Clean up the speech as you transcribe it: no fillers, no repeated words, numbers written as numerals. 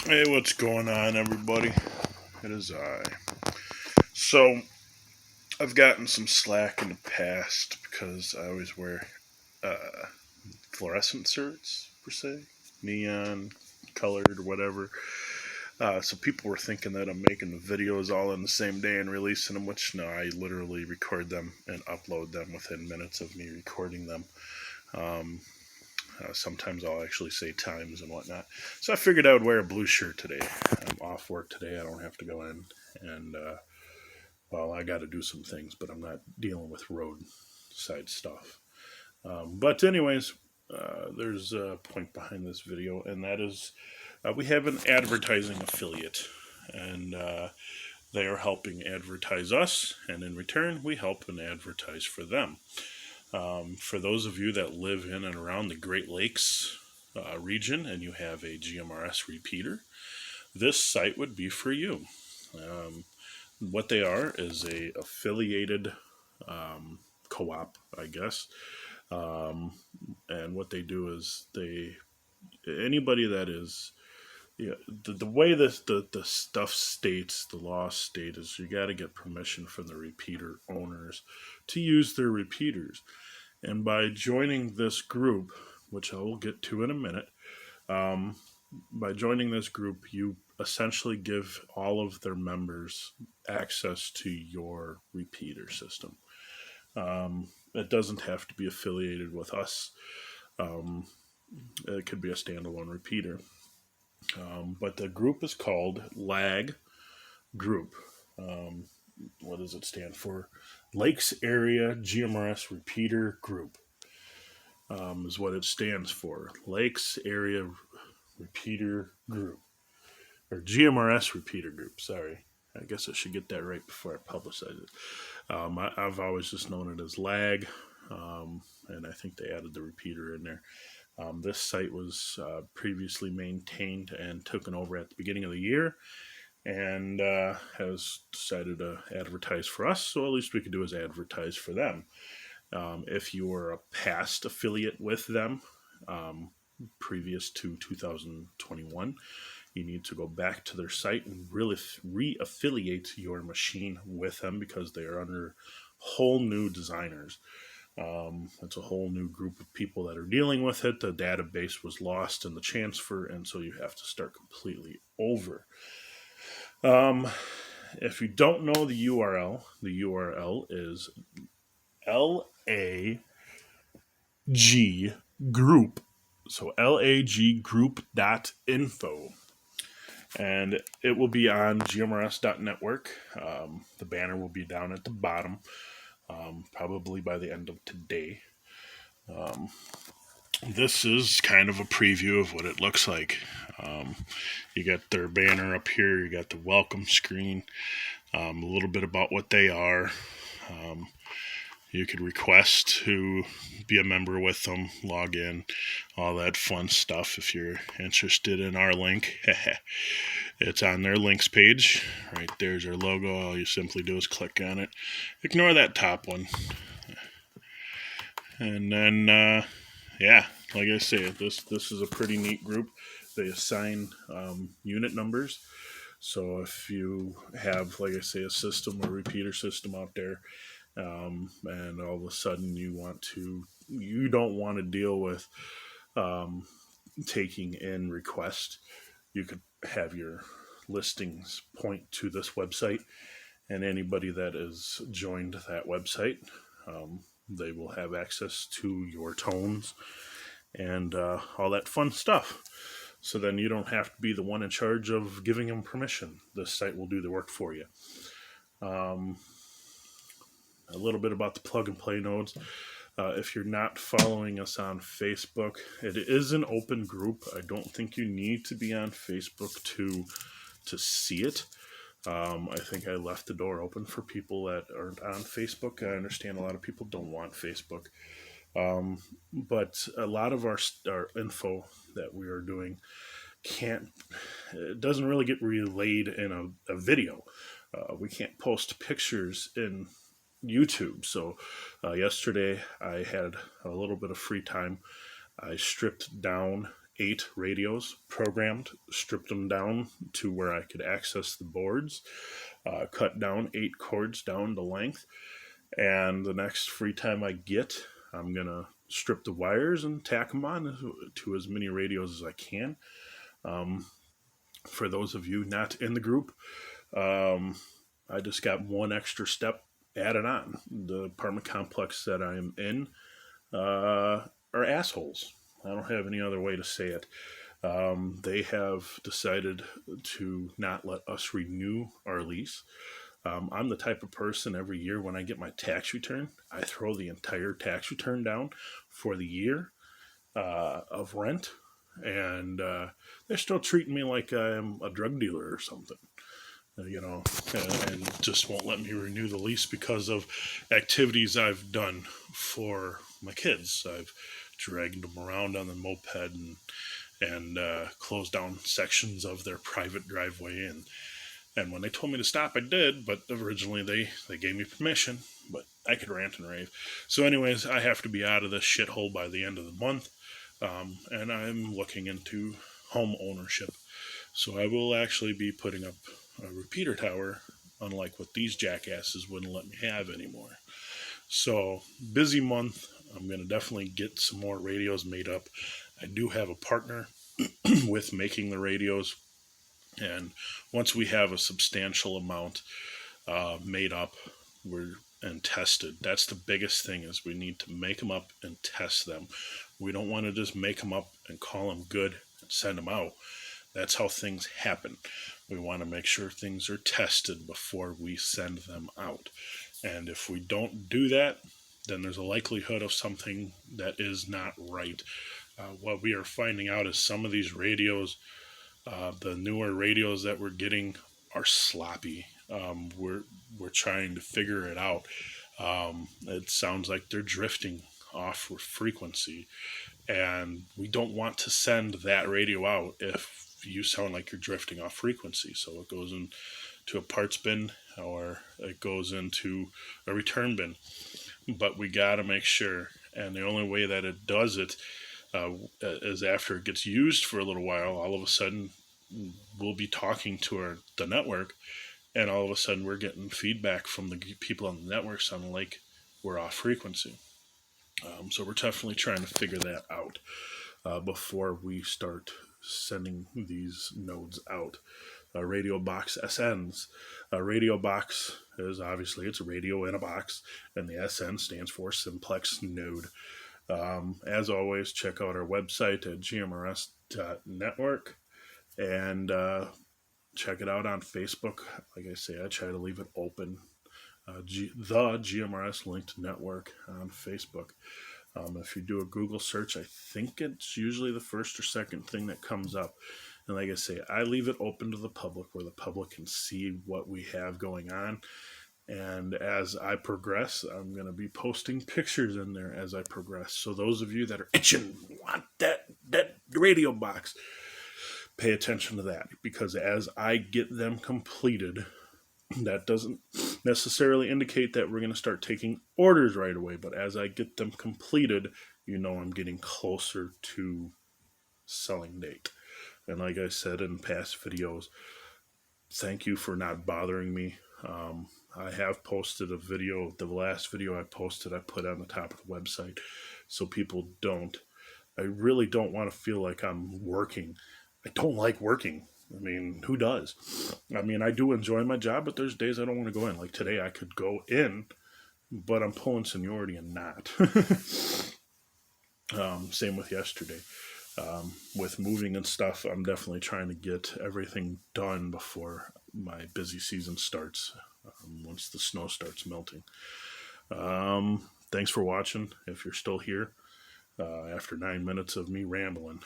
Hey, what's going on, everybody? It is I. So, I've gotten some slack in the past because I always wear uh, fluorescent shirts, per se, neon colored or whatever. So, people were thinking that I'm making the videos all in the same day and releasing them, which no, I literally record them and upload them within minutes of me recording them. Um, Sometimes I'll actually say times and whatnot. So I figured I would wear a blue shirt today. I'm off work today. I don't have to go in. And, well, I got to do some things, but I'm not dealing with roadside stuff. But, anyways, there's a point behind this video, and that is we have an advertising affiliate. And they are helping advertise us, and in return, we help and advertise for them. For those of you that live in and around the Great Lakes region and you have a GMRS repeater, this site would be for you. Um, what they are is a affiliated co-op, I guess. Um, and what they do is anybody that is yeah, the way the stuff states, the law state is you got to get permission from the repeater owners to use their repeaters. And by joining this group, which I will get to in a minute, um, by joining this group, you essentially give all of their members access to your repeater system. It doesn't have to be affiliated with us. Um, it could be a standalone repeater. But the group is called LAG Group. Um, what does it stand for? Lakes Area GMRS Repeater Group is what it stands for. Lakes Area Repeater Group. Or GMRS Repeater Group, sorry. I guess I should get that right before I publicize it. I've always just known it as LAG, and I think they added the repeater in there. This site was previously maintained and taken over at the beginning of the year and has decided to advertise for us. So at least we could do is advertise for them. If you were a past affiliate with them, um, previous to 2021, you need to go back to their site and really re-affiliate your machine with them because they are under whole new designers. It's a whole new group of people that are dealing with it. The database was lost in the transfer, and so you have to start completely over. Um, if you don't know the URL is LAG group. So laggroup.info. And it will be on GMRS.network. The banner will be down at the bottom, probably by the end of today. Um, this is kind of a preview of what it looks like. You got their banner up here, you got the welcome screen, a little bit about what they are. You could request to be a member with them, log in, all that fun stuff. If you're interested in our link, it's on their links page. Right there's our logo. All you simply do is click on it. Ignore that top one. And then, yeah, like I say, this is a pretty neat group. They assign unit numbers. So if you have, like I say, a system or repeater system out there, and all of a sudden you don't want to deal with um, taking in requests, you could have your listings point to this website, and anybody that has joined that website, they will have access to your tones and all that fun stuff. So then you don't have to be the one in charge of giving them permission. This site will do the work for you. Um, a little bit about the plug and play nodes. If you're not following us on Facebook, it is an open group. I don't think you need to be on Facebook to see it. I think I left the door open for people that aren't on Facebook. I understand a lot of people don't want Facebook. But a lot of our info that we are doing it doesn't really get relayed in a video. We can't post pictures in YouTube. So yesterday I had a little bit of free time. I stripped down 8 radios programmed, stripped them down to where I could access the boards, cut down 8 cords down to length, and the next free time I get, I'm going to strip the wires and tack them on to as many radios as I can. Um, for those of you not in the group, um, I just got one extra step added on. The apartment complex that I'm in are assholes. I don't have any other way to say it. They have decided to not let us renew our lease. I'm the type of person every year when I get my tax return, I throw the entire tax return down for the year of rent, and they're still treating me like I'm a drug dealer or something. And just won't let me renew the lease because of activities I've done for my kids. I've dragged them around on the moped and closed down sections of their private driveway. And when they told me to stop, I did. But originally they gave me permission, but I could rant and rave. So, anyways, I have to be out of this shithole by the end of the month, and I'm looking into home ownership. So I will actually be putting up a repeater tower, unlike what these jackasses wouldn't let me have anymore. So, busy month. I'm going to definitely get some more radios made up. I do have a partner with making the radios, and once we have a substantial amount made up and tested, that's the biggest thing, is we need to make them up and test them. We don't want to just make them up and call them good and send them out. That's how things happen. We want to make sure things are tested before we send them out. And if we don't do that, then there's a likelihood of something that is not right. What we are finding out is some of these radios, the newer radios that we're getting, are sloppy. We're trying to figure it out. It sounds like they're drifting off frequency, and we don't want to send that radio out if you sound like you're drifting off frequency. So it goes into a parts bin, or it goes into a return bin. But we got to make sure, and the only way that it does it is after it gets used for a little while. All of a sudden, we'll be talking to the network, and all of a sudden we're getting feedback from the people on the network sounding like we're off frequency. So we're definitely trying to figure that out before we start sending these nodes out. Radio box SNs. Radio box is obviously, it's a radio in a box, and the SN stands for simplex node. As always, check out our website at GMRS.network, and check it out on Facebook. Like I say, I try to leave it open. The GMRS Linked Network on Facebook. If you do a Google search, I think it's usually the first or second thing that comes up. And like I say, I leave it open to the public, where the public can see what we have going on. And as I progress, I'm going to be posting pictures in there as I progress. So those of you that are itching, want that radio box, pay attention to that. Because as I get them completed, that doesn't necessarily indicate that we're going to start taking orders right away. But as I get them completed, I'm getting closer to selling date. And like I said in past videos, thank you for not bothering me. I have posted a video. The last video I posted, I put on the top of the website, so people I really don't want to feel like I'm working. I don't like working. I mean, who does? I mean, I do enjoy my job, but there's days I don't want to go in. Like today, I could go in, but I'm pulling seniority and not. Same with yesterday. With moving and stuff, I'm definitely trying to get everything done before my busy season starts, once the snow starts melting. Thanks for watching, if you're still here, after 9 minutes of me rambling.